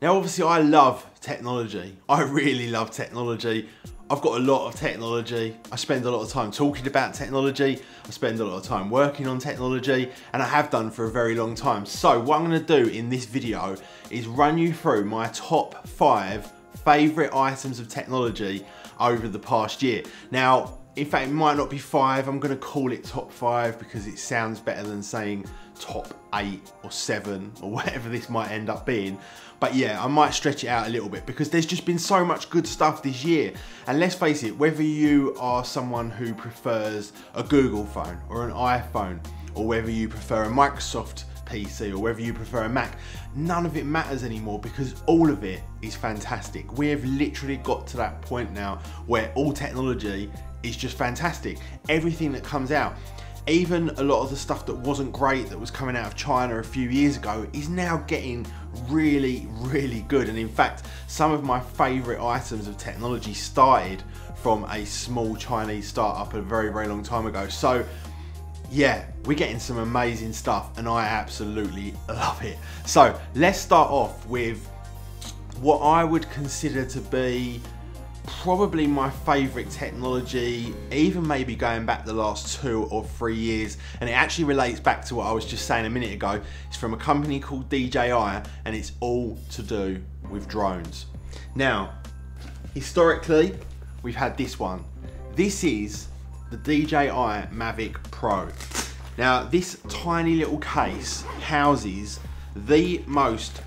Now obviously I love technology. I really love technology. I've got a lot of technology. I spend a lot of time talking about technology. I spend a lot of time working on technology, and I have done for a very long time. So what I'm gonna do in this video is run you through my top 5 favorite items of technology over the past year. Now, in fact, it might not be 5. I'm gonna call it top 5 because it sounds better than saying top 8 or 7 or whatever this might end up being. But yeah, I might stretch it out a little bit because there's just been so much good stuff this year. And let's face it, whether you are someone who prefers a Google phone or an iPhone, or whether you prefer a Microsoft PC or whether you prefer a Mac, none of it matters anymore because all of it is fantastic. We have literally got to that point now where all technology is just fantastic. Everything that comes out, even a lot of the stuff that wasn't great that was coming out of China a few years ago, is now getting really, really good. And in fact, some of my favorite items of technology started from a small Chinese startup a very, very long time ago. So yeah, we're getting some amazing stuff and I absolutely love it. So let's start off with what I would consider to be probably my favorite technology, even maybe going back the last 2 or 3 years. And it actually relates back to what I was just saying a minute ago. It's from a company called DJI, and it's all to do with drones. Now, historically, we've had this one. This is the DJI Mavic Pro. Now, this tiny little case houses the most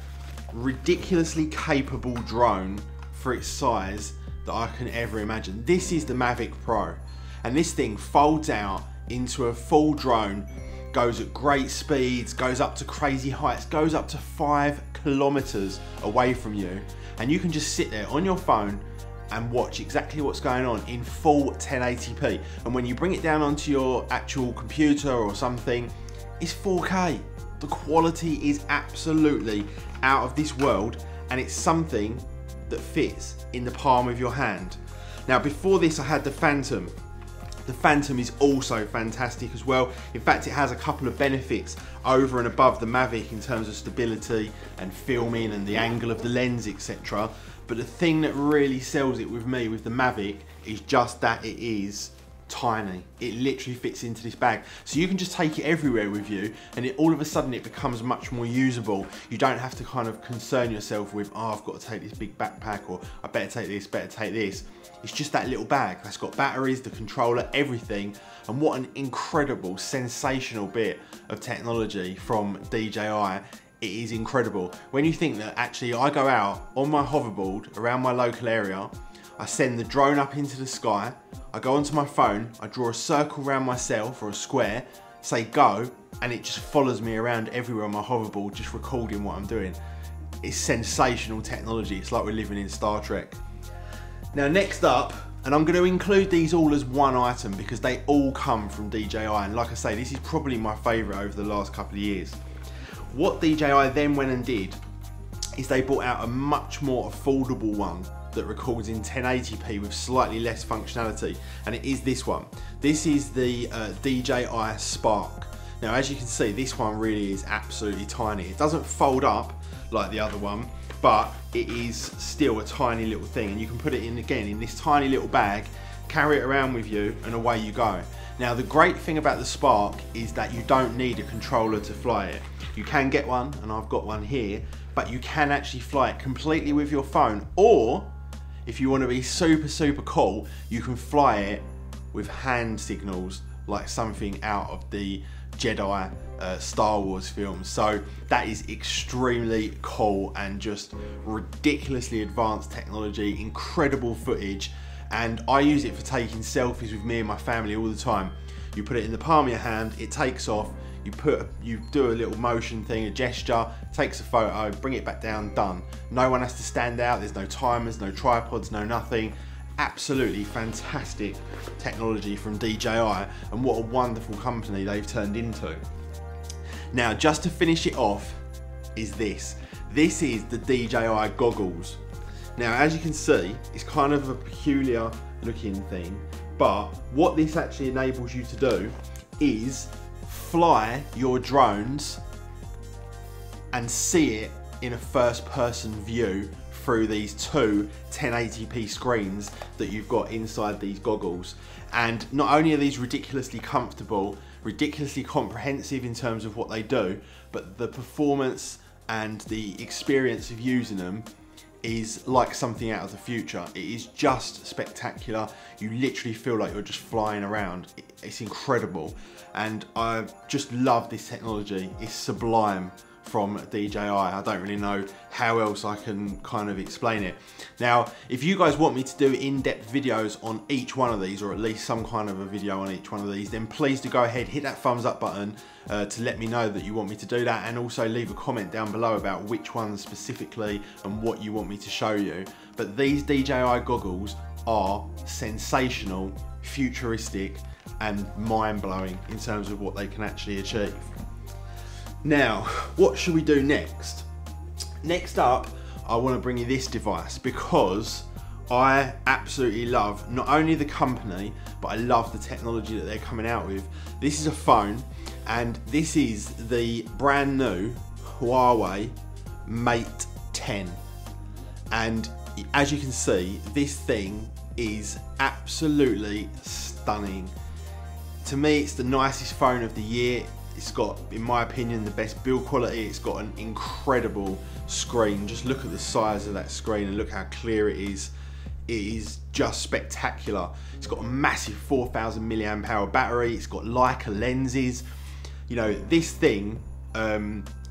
ridiculously capable drone for its size that I can ever imagine. This is the Mavic Pro, and this thing folds out into a full drone, goes at great speeds, goes up to crazy heights, goes up to 5 kilometers away from you, and you can just sit there on your phone and watch exactly what's going on in full 1080p. And when you bring it down onto your actual computer or something, it's 4K. The quality is absolutely out of this world, and it's something that fits in the palm of your hand. Now, before this I had the Phantom. The Phantom is also fantastic as well. In fact, it has a couple of benefits over and above the Mavic in terms of stability and filming and the angle of the lens, etc. But the thing that really sells it with me with the Mavic is just that it is tiny. It literally fits into this bag, so you can just take it everywhere with you, and all of a sudden it becomes much more usable. You don't have to kind of concern yourself with, oh, I've got to take this big backpack, or I better take this, better take this. It's just that little bag that's got batteries, the controller, everything. And what an incredible, sensational bit of technology from DJI. It is incredible when you think that actually I go out on my hoverboard around my local area, I send the drone up into the sky, I go onto my phone, I draw a circle around myself or a square, say go, and it just follows me around everywhere on my hoverboard, just recording what I'm doing. It's sensational technology. It's like we're living in Star Trek. Now, next up, and I'm going to include these all as one item because they all come from DJI, and like I say, this is probably my favourite over the last couple of years. What DJI then went and did is they brought out a much more affordable one that records in 1080p with slightly less functionality, and it is this one. This is the DJI Spark. Now, as you can see, this one really is absolutely tiny. It doesn't fold up like the other one, but it is still a tiny little thing, and you can put it in again in this tiny little bag, carry it around with you, and away you go. Now, the great thing about the Spark is that you don't need a controller to fly it. You can get one, and I've got one here, but you can actually fly it completely with your phone, or if you want to be super, super cool, you can fly it with hand signals like something out of the Jedi Star Wars films. So that is extremely cool and just ridiculously advanced technology, incredible footage, and I use it for taking selfies with me and my family all the time. You put it in the palm of your hand, it takes off, you do a little motion thing, a gesture, takes a photo, bring it back down, done. No one has to stand out, there's no timers, no tripods, no nothing. Absolutely fantastic technology from DJI, and what a wonderful company they've turned into. Now, just to finish it off is this. This is the DJI Goggles. Now, as you can see, it's kind of a peculiar looking thing, but what this actually enables you to do is fly your drones and see it in a first person view through these two 1080p screens that you've got inside these goggles. And not only are these ridiculously comfortable, ridiculously comprehensive in terms of what they do, but the performance and the experience of using them is like something out of the future. It is just spectacular. You literally feel like you're just flying around. It's incredible. And I just love this technology. It's sublime from DJI. I don't really know how else I can kind of explain it. Now, if you guys want me to do in-depth videos on each one of these, or at least some kind of a video on each one of these, then please do go ahead, hit that thumbs up button to let me know that you want me to do that, and also leave a comment down below about which ones specifically and what you want me to show you. But these DJI goggles are sensational, futuristic, and mind-blowing in terms of what they can actually achieve. Now, what should we do next? Next up, I want to bring you this device because I absolutely love not only the company, but I love the technology that they're coming out with. This is a phone, and this is the brand new Huawei Mate 10. And as you can see, this thing is absolutely stunning. To me, it's the nicest phone of the year. It's got, in my opinion, the best build quality. It's got an incredible screen. Just look at the size of that screen and look how clear it is. It is just spectacular. It's got a massive 4,000 milliamp hour battery. It's got Leica lenses. You know, this thing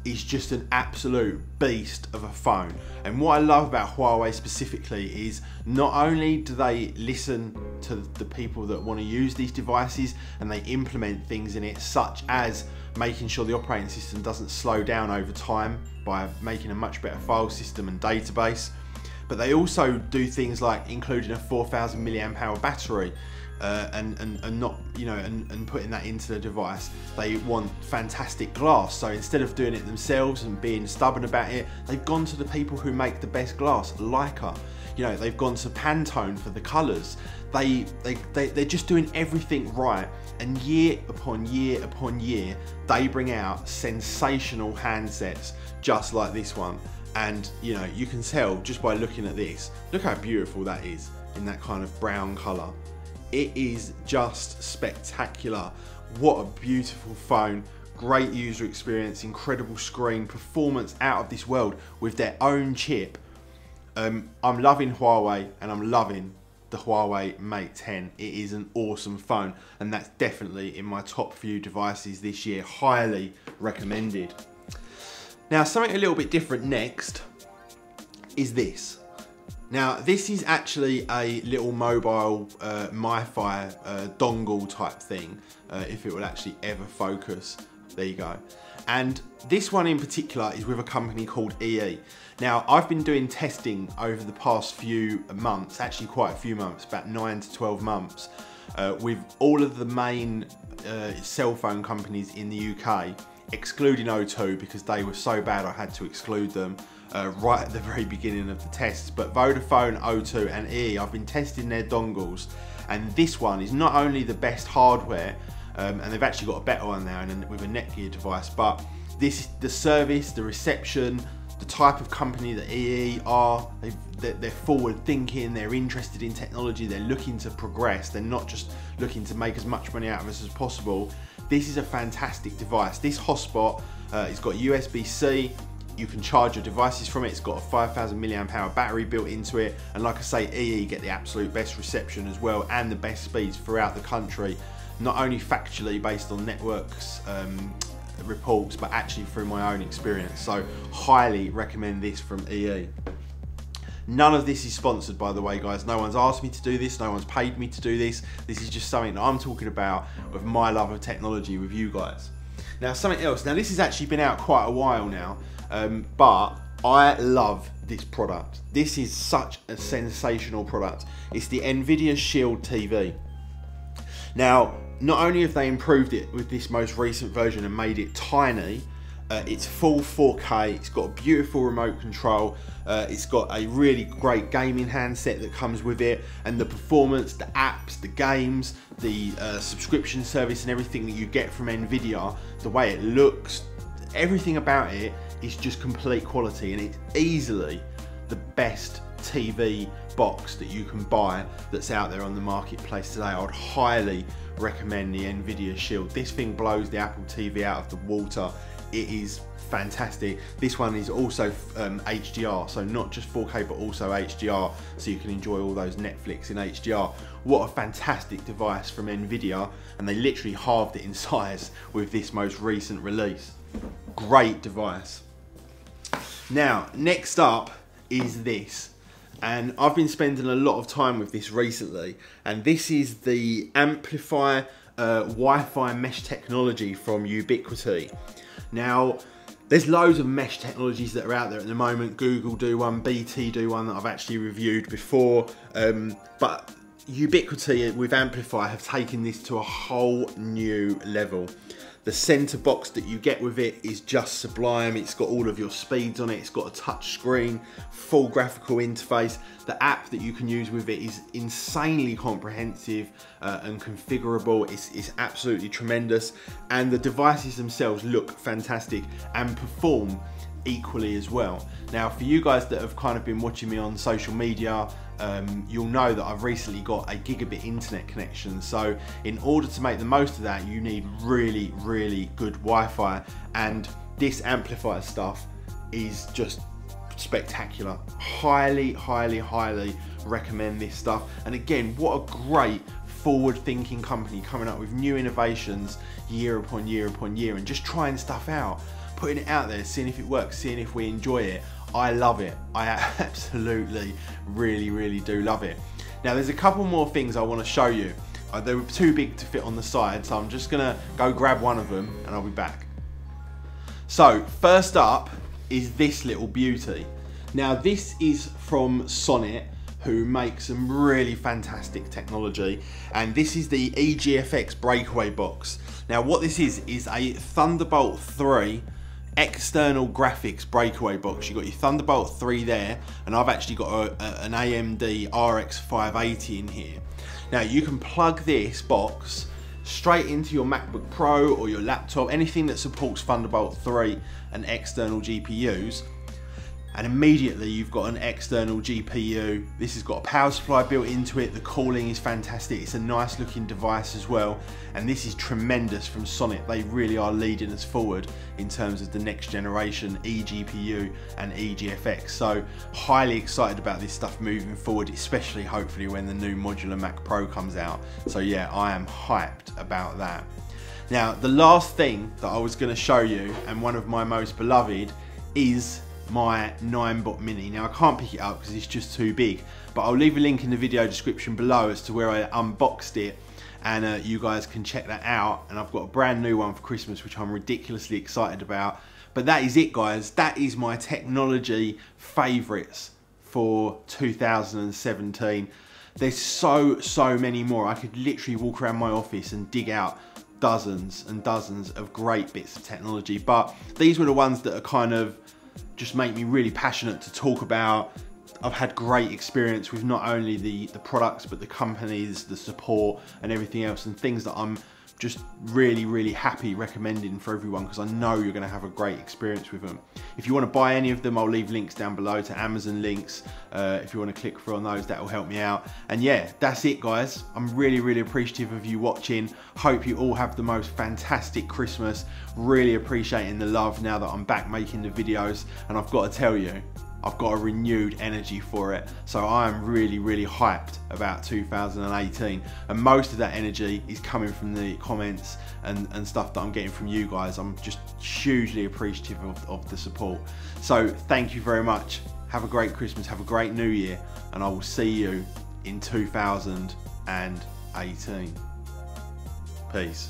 is just an absolute beast of a phone. And what I love about Huawei specifically is not only do they listen to the people that want to use these devices, and they implement things in it such as making sure the operating system doesn't slow down over time by making a much better file system and database, but they also do things like including a 4,000 milliamp hour battery and not, you know, and putting that into the device. They want fantastic glass, so instead of doing it themselves and being stubborn about it, they've gone to the people who make the best glass, Leica. You know, they've gone to Pantone for the colours. They're just doing everything right, and year upon year upon year, they bring out sensational handsets just like this one. And you know, you can tell just by looking at this. Look how beautiful that is in that kind of brown colour. It is just spectacular. What a beautiful phone. Great user experience, incredible screen, performance out of this world with their own chip. I'm loving Huawei, and I'm loving the Huawei Mate 10. It is an awesome phone, and that's definitely in my top few devices this year. Highly recommended. Now, something a little bit different next is this. Now, this is actually a little mobile Mifi dongle type thing, if it will actually ever focus. There you go. And this one in particular is with a company called EE. Now, I've been doing testing over the past few months, actually quite a few months, about 9 to 12 months, with all of the main cell phone companies in the UK, excluding O2 because they were so bad I had to exclude them right at the very beginning of the tests. But Vodafone, O2 and EE, I've been testing their dongles, and this one is not only the best hardware, and they've actually got a better one now with a Netgear device, but this, the service, the reception, the type of company that EE are, they're forward thinking, they're interested in technology, they're looking to progress, they're not just looking to make as much money out of us as possible. This is a fantastic device. This hotspot, it's got USB-C, you can charge your devices from it, it's got a 5,000 milliamp hour battery built into it, and like I say, EE get the absolute best reception as well, and the best speeds throughout the country, not only factually based on networks reports, but actually through my own experience. So highly recommend this from EE. None of this is sponsored, by the way, guys. No one's asked me to do this, no one's paid me to do this. This is just something that I'm talking about with my love of technology with you guys. Now, something else. Now, this has actually been out quite a while now, but I love this product. This is such a sensational product. It's the Nvidia Shield TV. Now, not only have they improved it with this most recent version and made it tiny, it's full 4K, it's got a beautiful remote control, it's got a really great gaming handset that comes with it, and the performance, the apps, the games, the subscription service and everything that you get from Nvidia, the way it looks, everything about it is just complete quality, and it's easily the best TV box that you can buy that's out there on the marketplace today. I would highly recommend the Nvidia Shield. This thing blows the Apple TV out of the water. It is fantastic. This one is also HDR, so not just 4K but also HDR, so you can enjoy all those Netflix in HDR. What a fantastic device from Nvidia, and they literally halved it in size with this most recent release. Great device. Now, next up is this, and I've been spending a lot of time with this recently, and this is the Amplifier Wi-Fi mesh technology from Ubiquiti. Now, there's loads of mesh technologies that are out there at the moment. Google do one, BT do one that I've actually reviewed before, but Ubiquiti with Amplifier have taken this to a whole new level. The center box that you get with it is just sublime. It's got all of your speeds on it. It's got a touch screen, full graphical interface. The app that you can use with it is insanely comprehensive and configurable. It's absolutely tremendous. And the devices themselves look fantastic and perform equally as well. Now, for you guys that have kind of been watching me on social media, you'll know that I've recently got a gigabit internet connection. So in order to make the most of that, you need really, really good Wi-Fi, and this amplifier stuff is just spectacular. Highly, highly, highly recommend this stuff. And again, what a great forward-thinking company coming up with new innovations year upon year upon year, and just trying stuff out, putting it out there, seeing if it works, seeing if we enjoy it. I love it. I absolutely, really, really do love it. Now, there's a couple more things I want to show you. They were too big to fit on the side, so I'm just gonna go grab one of them and I'll be back. So, first up is this little beauty. Now, this is from Sonnet, who make some really fantastic technology, and this is the EGF X breakaway box. Now, what this is a Thunderbolt 3 external graphics breakaway box. You've got your Thunderbolt 3 there, and I've actually got an AMD RX 580 in here. Now, you can plug this box straight into your MacBook Pro or your laptop, anything that supports Thunderbolt 3 and external GPUs, and immediately you've got an external GPU. This has got a power supply built into it. The cooling is fantastic. It's a nice looking device as well, and this is tremendous from Sonnet. They really are leading us forward in terms of the next generation eGPU and EGF X. So highly excited about this stuff moving forward, especially hopefully when the new modular Mac Pro comes out. So yeah, I am hyped about that. Now, the last thing that I was going to show you, and one of my most beloved, is my 9-bot mini. Now, I can't pick it up because it's just too big, but I'll leave a link in the video description below as to where I unboxed it, and you guys can check that out. And I've got a brand new one for Christmas, which I'm ridiculously excited about. But that is it, guys. That is my technology favorites for 2017. There's so many more. I could literally walk around my office and dig out dozens and dozens of great bits of technology, but these were the ones that are kind of just make me really passionate to talk about. I've had great experience with not only the products, but the companies, the support and everything else, and things that I'm just really happy recommending for everyone, because I know you're going to have a great experience with them. If you want to buy any of them, I'll leave links down below to Amazon links. If you want to click through on those, that will help me out. And yeah, that's it, guys. I'm really appreciative of you watching. Hope you all have the most fantastic Christmas. Really appreciating the love now that I'm back making the videos, and I've got to tell you, I've got a renewed energy for it. So I am really hyped about 2018. And most of that energy is coming from the comments and stuff that I'm getting from you guys. I'm just hugely appreciative of the support. So thank you very much. Have a great Christmas, have a great New Year, and I will see you in 2018. Peace.